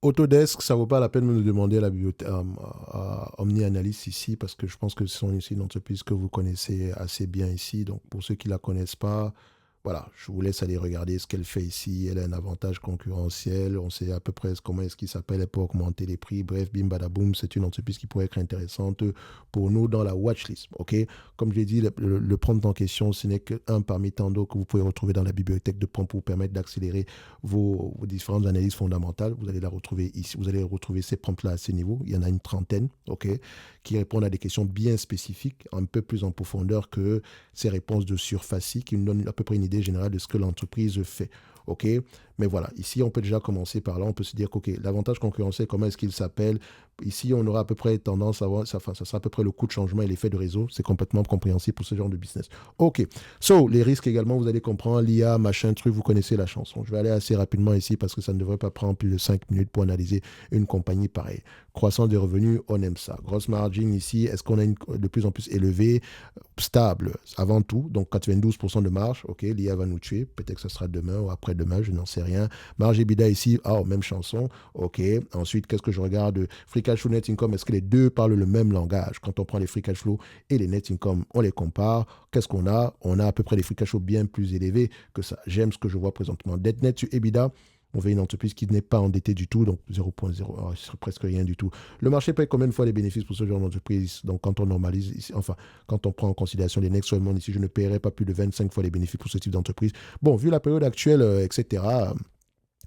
Autodesk, ça vaut pas la peine de me demander à la bibliothèque, à Omni Analyst ici, parce que je pense que ce sont ici une entreprise que vous connaissez assez bien ici. Donc, pour ceux qui la connaissent pas, voilà, je vous laisse aller regarder ce qu'elle fait ici. Elle a un avantage concurrentiel. On sait à peu près comment est-ce qu'il s'appelle. Elle peut augmenter les prix. Bref, bim badaboum, c'est une entreprise qui pourrait être intéressante pour nous dans la watchlist. OK? Comme je l'ai dit, le prompt en question, ce n'est qu'un parmi tant d'autres que vous pouvez retrouver dans la bibliothèque de prompts pour vous permettre d'accélérer vos différentes analyses fondamentales. Vous allez la retrouver ici. Vous allez retrouver ces prompts-là à ce niveau. Il y en a une trentaine, OK, qui répondent à des questions bien spécifiques, un peu plus en profondeur que ces réponses de surface qui nous donnent à peu près une idée générale de ce que l'entreprise fait. OK? Mais voilà, ici, on peut déjà commencer par là. On peut se dire que OK, l'avantage concurrentiel, comment est-ce qu'il s'appelle? Ici, on aura à peu près tendance à voir, ça, enfin, ça sera à peu près le coût de changement et l'effet de réseau. C'est complètement compréhensible pour ce genre de business. OK. So, les risques également, vous allez comprendre, l'IA, machin, truc, vous connaissez la chanson. Je vais aller assez rapidement ici parce que ça ne devrait pas prendre plus de 5 minutes pour analyser une compagnie pareille. Croissance des revenus, on aime ça. Grosse margin ici, est-ce qu'on a une de plus en plus élevée? Stable avant tout, donc 92% de marge, ok, l'IA va nous tuer, peut-être que ce sera demain ou après-demain, je n'en sais rien. Marge EBITDA ici, oh, même chanson, ok. Ensuite, qu'est-ce que je regarde? Free cash flow, net income, est-ce que les deux parlent le même langage? Quand on prend les free cash flow et les net income, on les compare. Qu'est-ce qu'on a? On a à peu près des free cash flow bien plus élevés que ça. J'aime ce que je vois présentement. Dette net sur EBITDA, on veut une entreprise qui n'est pas endettée du tout, donc 0,0, oh, presque rien du tout. Le marché paye combien de fois les bénéfices pour ce genre d'entreprise? Donc, quand on normalise, enfin, quand on prend en considération les next seulement ici, je ne paierai pas plus de 25 fois les bénéfices pour ce type d'entreprise. Bon, vu la période actuelle, etc.,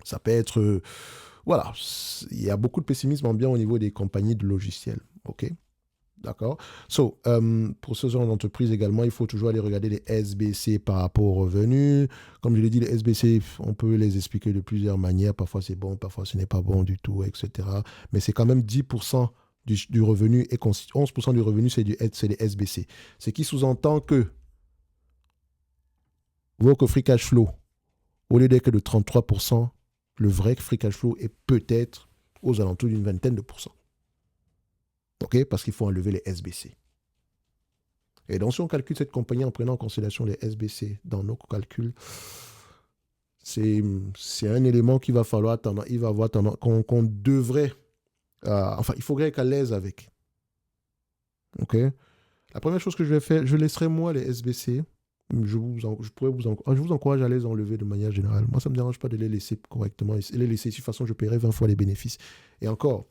ça peut être. Voilà, il y a beaucoup de pessimisme ambiant au niveau des compagnies de logiciels. OK? D'accord. So, pour ce genre d'entreprise également, il faut toujours aller regarder les SBC par rapport aux revenus. Comme je l'ai dit, les SBC, on peut les expliquer de plusieurs manières. Parfois c'est bon, parfois ce n'est pas bon du tout, etc. Mais c'est quand même 10% du revenu et 11% du revenu, c'est les SBC. Ce qui sous-entend que votre free cash flow, au lieu d'être de 33%, le vrai free cash flow est peut-être aux alentours d'une vingtaine de pourcents. OK? Parce qu'il faut enlever les SBC. Et donc, si on calcule cette compagnie en prenant en considération les SBC dans nos calculs, c'est un élément qu'il va falloir attendre, il va avoir tendance, qu'on devrait, enfin, il faudrait être à l'aise avec. OK? La première chose que je vais faire, je laisserai moi les SBC. Je vous encourage à les enlever de manière générale. Moi, ça ne me dérange pas de les laisser correctement. Et les laisser, de toute façon, je paierai 20 fois les bénéfices. Et encore,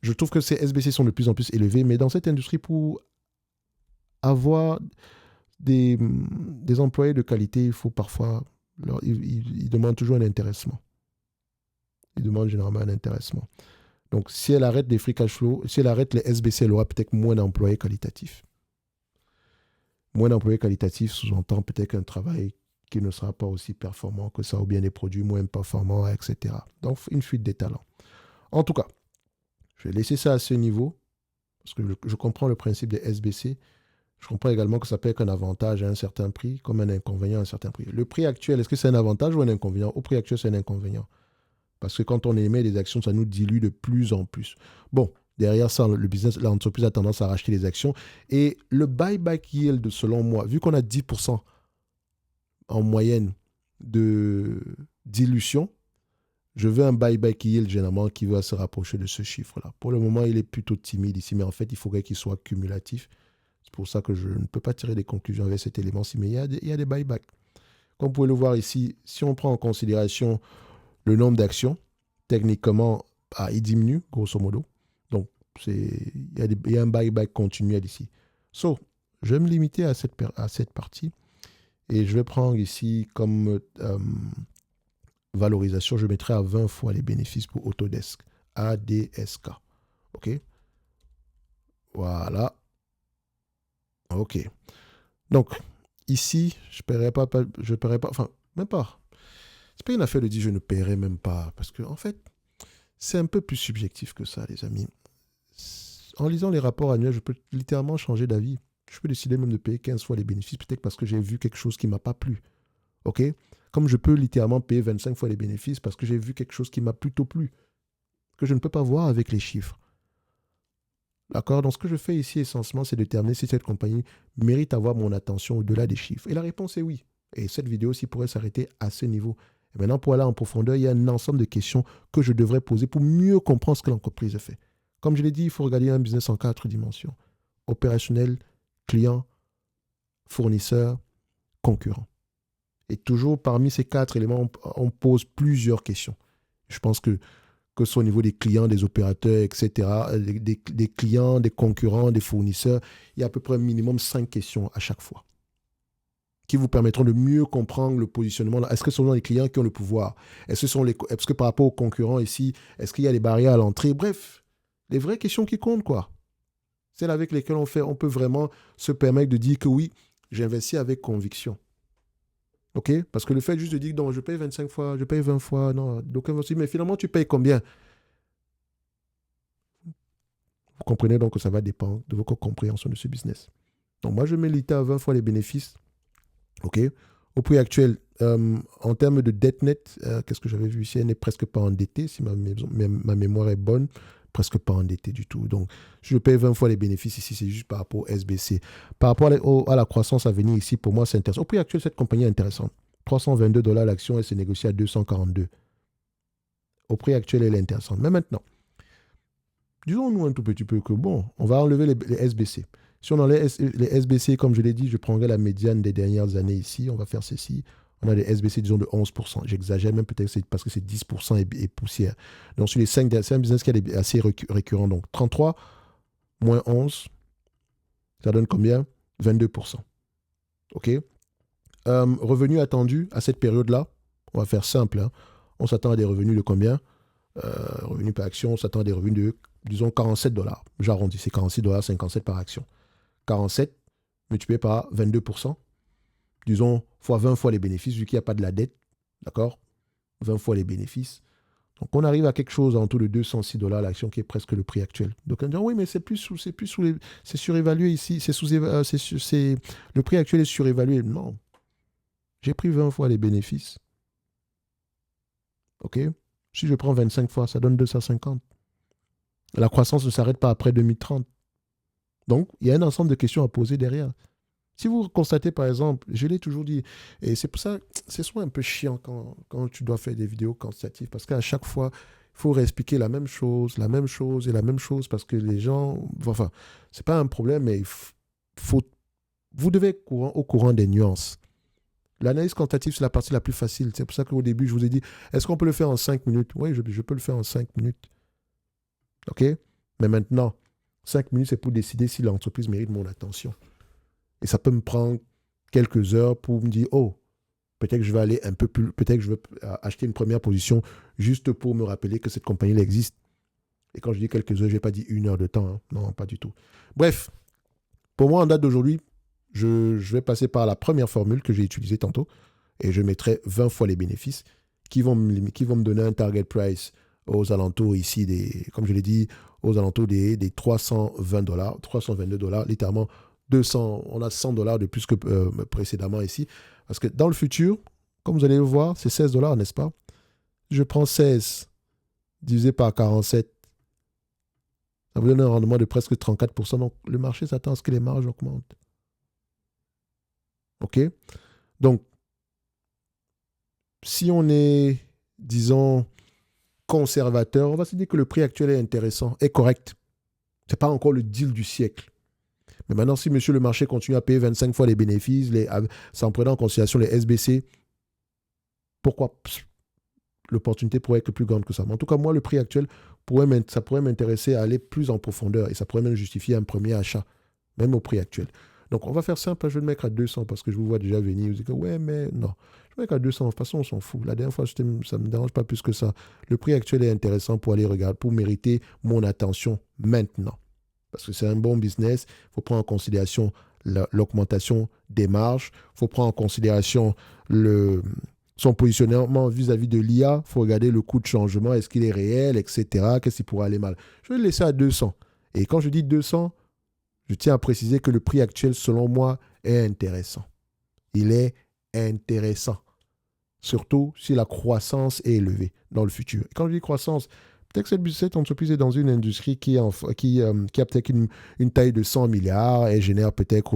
je trouve que ces SBC sont de plus en plus élevés, mais dans cette industrie, pour avoir des employés de qualité, il faut parfois, ils demandent toujours un intéressement. Ils demandent généralement un intéressement. Donc, si elle arrête les free cash flow, si elle arrête les SBC, elle aura peut-être moins d'employés qualitatifs. Moins d'employés qualitatifs sous-entend peut-être un travail qui ne sera pas aussi performant que ça, ou bien des produits moins performants, etc. Donc, une fuite des talents. En tout cas, je vais laisser ça à ce niveau, parce que je comprends le principe des SBC. Je comprends également que ça peut être un avantage à un certain prix, comme un inconvénient à un certain prix. Le prix actuel, est-ce que c'est un avantage ou un inconvénient? Au prix actuel, c'est un inconvénient. Parce que quand on émet des actions, ça nous dilue de plus en plus. Bon, derrière ça, le business, l'entreprise a tendance à racheter les actions. Et le buyback yield, selon moi, vu qu'on a 10% en moyenne de dilution, je veux un buyback yield généralement qui va se rapprocher de ce chiffre-là. Pour le moment, il est plutôt timide ici, mais en fait, il faudrait qu'il soit cumulatif. C'est pour ça que je ne peux pas tirer des conclusions avec cet élément-ci, mais il y a des buybacks. Comme vous pouvez le voir ici, si on prend en considération le nombre d'actions, techniquement, il diminue, grosso modo. Donc, il y a un buyback continuel ici. So, je vais me limiter à cette partie et je vais prendre ici comme valorisation, je mettrai à 20 fois les bénéfices pour Autodesk. ADSK. OK? Voilà. OK. Donc, ici, je ne paierai pas, je paierai pas, enfin, même pas. C'est pas une affaire de dire je ne paierai même pas, parce que en fait, c'est un peu plus subjectif que ça, les amis. En lisant les rapports annuels, je peux littéralement changer d'avis. Je peux décider même de payer 15 fois les bénéfices, peut-être parce que j'ai vu quelque chose qui ne m'a pas plu. OK? Comme je peux littéralement payer 25 fois les bénéfices parce que j'ai vu quelque chose qui m'a plutôt plu, que je ne peux pas voir avec les chiffres. D'accord? Donc, ce que je fais ici, essentiellement, c'est déterminer si cette compagnie mérite avoir mon attention au-delà des chiffres. Et la réponse est oui. Et cette vidéo aussi pourrait s'arrêter à ce niveau. Et maintenant, pour aller en profondeur, il y a un ensemble de questions que je devrais poser pour mieux comprendre ce que l'entreprise fait. Comme je l'ai dit, il faut regarder un business en 4 dimensions. Opérationnel, client, fournisseur, concurrent. Et toujours parmi ces 4 éléments, on pose plusieurs questions. Je pense que ce soit au niveau des clients, des opérateurs, etc., des clients, des concurrents, des fournisseurs, il y a à peu près un minimum 5 questions à chaque fois qui vous permettront de mieux comprendre le positionnement. Est-ce que ce sont les clients qui ont le pouvoir? Est-ce que par rapport aux concurrents ici, est-ce qu'il y a des barrières à l'entrée? Bref, les vraies questions qui comptent, quoi. Celles avec lesquelles on peut vraiment se permettre de dire que oui, j'investis avec conviction. OK? Parce que le fait juste de dire, non, je paye 25 fois, je paye 20 fois, non, donc, mais finalement, tu payes combien? Vous comprenez donc que ça va dépendre de votre compréhension de ce business. Donc, moi, je mets l'ITA à 20 fois les bénéfices. OK? Au prix actuel, en termes de dette nette, qu'est-ce que j'avais vu ici? Elle n'est presque pas endettée, si ma mémoire est bonne, presque pas endettée du tout. Donc, je paye 20 fois les bénéfices ici, c'est juste par rapport au SBC. Par rapport à la croissance à venir ici, pour moi, c'est intéressant. Au prix actuel, cette compagnie est intéressante. 322 dollars l'action, elle se négocie à 242. Au prix actuel, elle est intéressante. Mais maintenant, disons-nous un tout petit peu que, bon, on va enlever les SBC. Si on enlève les SBC, comme je l'ai dit, je prendrai la médiane des dernières années ici. On va faire ceci. On a des SBC, disons, de 11%. J'exagère même peut-être parce que c'est 10% et poussière. Donc, sur les 5, c'est un business qui est assez récurrent. Donc, 33 moins 11, ça donne combien? 22%. OK? Revenus attendus à cette période-là, on va faire simple. Hein. On s'attend à des revenus de combien? Revenus par action, on s'attend à des revenus de, disons, 47 dollars. J'arrondis, c'est 46 dollars 57 par action. 47 multiplié par 22%, disons, fois 20 fois les bénéfices, vu qu'il n'y a pas de la dette, d'accord? 20 fois les bénéfices. Donc, on arrive à quelque chose en tout de 206 dollars l'action, qui est presque le prix actuel. Donc, on dit, oui, mais c'est surévalué ici, le prix actuel est surévalué. Non. J'ai pris 20 fois les bénéfices. OK? Si je prends 25 fois, ça donne 250. La croissance ne s'arrête pas après 2030. Donc, il y a un ensemble de questions à poser derrière. Si vous constatez, par exemple, je l'ai toujours dit, et c'est pour ça, c'est souvent un peu chiant quand tu dois faire des vidéos quantitatives, parce qu'à chaque fois, il faut réexpliquer la même chose et la même chose, parce que les gens, enfin, c'est pas un problème, mais vous devez être au courant des nuances. L'analyse quantitative, c'est la partie la plus facile. C'est pour ça qu'au début, je vous ai dit, est-ce qu'on peut le faire en 5 minutes? Oui, je peux le faire en 5 minutes. OK? Mais maintenant, 5 minutes, c'est pour décider si l'entreprise mérite mon attention. Et ça peut me prendre quelques heures pour me dire, oh, peut-être que je vais aller un peu plus, peut-être que je vais acheter une première position juste pour me rappeler que cette compagnie existe. Et quand je dis quelques heures, je n'ai pas dit 1 heure de temps. Hein. Non, pas du tout. Bref, pour moi, en date d'aujourd'hui, je vais passer par la première formule que j'ai utilisée tantôt et je mettrai 20 fois les bénéfices qui vont me donner un target price aux alentours ici comme je l'ai dit, aux alentours des 320 dollars, 322 dollars, littéralement 200, on a 100 dollars de plus que précédemment ici. Parce que dans le futur, comme vous allez le voir, c'est 16 dollars, n'est-ce pas? Je prends 16 divisé par 47, ça vous donne un rendement de presque 34%. Donc, le marché s'attend à ce que les marges augmentent. OK? Donc, si on est, disons, conservateur, on va se dire que le prix actuel est intéressant, est correct. Ce n'est pas encore le deal du siècle. Mais maintenant, si monsieur le marché continue à payer 25 fois les bénéfices, sans prendre en considération les SBC, pourquoi l'opportunité pourrait être plus grande que ça? Mais en tout cas, moi, le prix actuel, ça pourrait m'intéresser à aller plus en profondeur et ça pourrait même justifier un premier achat, même au prix actuel. Donc, on va faire simple, je vais le mettre à 200 parce que je vous vois déjà venir. Vous dites que, ouais, mais non. Je vais le mettre à 200. De toute façon, on s'en fout. La dernière fois, ça ne me dérange pas plus que ça. Le prix actuel est intéressant pour aller regarder, pour mériter mon attention maintenant. Parce que c'est un bon business. Il faut prendre en considération l'augmentation des marges. Il faut prendre en considération son positionnement vis-à-vis de l'IA. Il faut regarder le coût de changement. Est-ce qu'il est réel, etc. Qu'est-ce qui pourrait aller mal? Je vais le laisser à 200. Et quand je dis 200, je tiens à préciser que le prix actuel, selon moi, est intéressant. Il est intéressant. Surtout si la croissance est élevée dans le futur. Et quand je dis croissance, Peut-être que cette entreprise est dans une industrie qui a peut-être une taille de 100 milliards et génère peut-être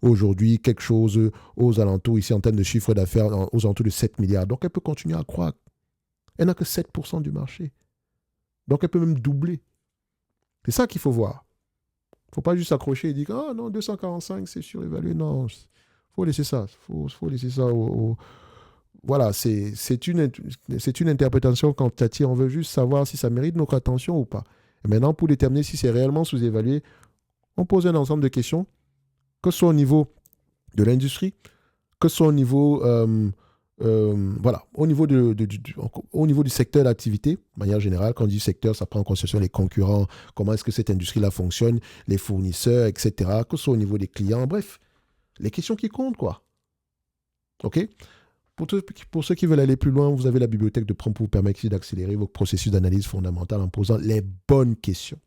aujourd'hui quelque chose aux alentours, ici en termes de chiffre d'affaires, aux alentours de 7 milliards. Donc elle peut continuer à croître. Elle n'a que 7% du marché. Donc elle peut même doubler. C'est ça qu'il faut voir. Il ne faut pas juste s'accrocher et dire ah non, 245, c'est surévalué. Non, il faut laisser ça. Faut laisser ça voilà, c'est une interprétation quantitative. On veut juste savoir si ça mérite notre attention ou pas. Et maintenant, pour déterminer si c'est réellement sous-évalué, on pose un ensemble de questions, que ce soit au niveau de l'industrie, que ce soit au niveau, voilà, au niveau du secteur d'activité, de manière générale. Quand on dit secteur, ça prend en considération les concurrents, comment est-ce que cette industrie-là fonctionne, les fournisseurs, etc. Que ce soit au niveau des clients, bref, les questions qui comptent, quoi. OK? Pour ceux qui veulent aller plus loin, vous avez la bibliothèque de prompt pour vous permettre d'accélérer vos processus d'analyse fondamentale en posant les bonnes questions.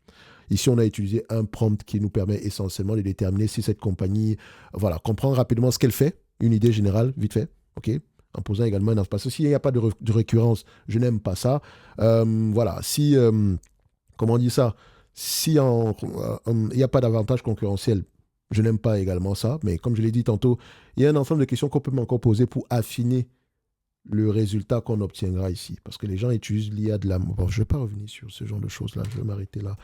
Ici, on a utilisé un prompt qui nous permet essentiellement de déterminer si cette compagnie, voilà, comprend rapidement ce qu'elle fait, une idée générale, vite fait, ok, en posant également un parce que s'il n'y a pas de récurrence, je n'aime pas ça. Voilà, si, comment on dit ça, si il n'y a pas d'avantage concurrentiel, je n'aime pas également ça, mais comme je l'ai dit tantôt, il y a un ensemble de questions qu'on peut encore poser pour affiner le résultat qu'on obtiendra ici. Parce que les gens utilisent l'IA de la... Bon, je ne vais pas revenir sur ce genre de choses-là, je vais m'arrêter là.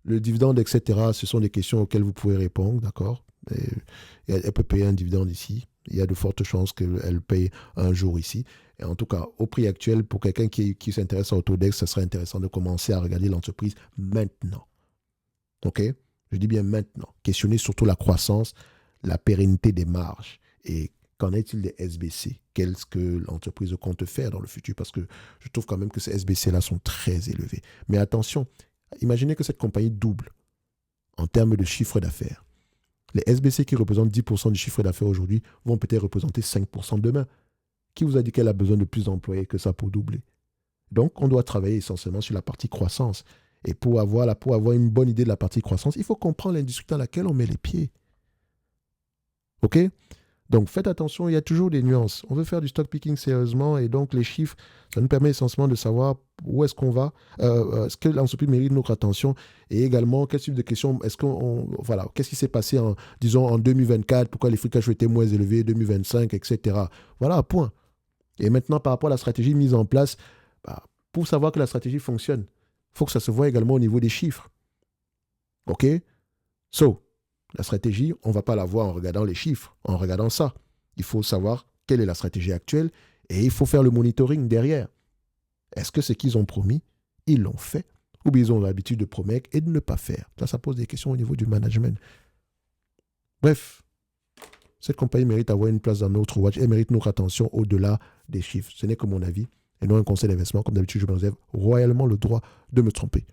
Le dividende, etc., ce sont des questions auxquelles vous pouvez répondre, d'accord? Elle peut payer un dividende ici. Il y a de fortes chances qu'elle paye un jour ici. Et en tout cas, au prix actuel, pour quelqu'un qui s'intéresse à Autodesk, ça serait intéressant de commencer à regarder l'entreprise maintenant. OK? Je dis bien maintenant. Questionnez surtout la croissance, la pérennité des marges. Et qu'en est-il des SBC? Qu'est-ce que l'entreprise compte faire dans le futur? Parce que je trouve quand même que ces SBC-là sont très élevés. Mais attention, imaginez que cette compagnie double en termes de chiffre d'affaires. Les SBC qui représentent 10% du chiffre d'affaires aujourd'hui vont peut-être représenter 5% demain. Qui vous a dit qu'elle a besoin de plus d'employés que ça pour doubler? Donc, on doit travailler essentiellement sur la partie croissance. Et pour avoir une bonne idée de la partie croissance, il faut comprendre l'industrie dans laquelle on met les pieds. OK? Donc, faites attention, il y a toujours des nuances. On veut faire du stock picking sérieusement et donc les chiffres, ça nous permet essentiellement de savoir où est-ce qu'on va, est-ce que l'entreprise mérite notre attention et également quel type de questions, voilà, qu'est-ce qui s'est passé en 2024, pourquoi les free cash flow étaient moins élevés, 2025, etc. Voilà, point. Et maintenant, par rapport à la stratégie mise en place, pour savoir que la stratégie fonctionne, il faut que ça se voit également au niveau des chiffres. OK? La stratégie, on ne va pas la voir en regardant les chiffres, en regardant ça. Il faut savoir quelle est la stratégie actuelle et il faut faire le monitoring derrière. Est-ce que ce qu'ils ont promis, ils l'ont fait? Ou bien ils ont l'habitude de promettre et de ne pas faire? Ça pose des questions au niveau du management. Bref, cette compagnie mérite d'avoir une place dans notre watch. Elle mérite notre attention au-delà des chiffres. Ce n'est que mon avis et non un conseil d'investissement. Comme d'habitude, je me réserve royalement le droit de me tromper.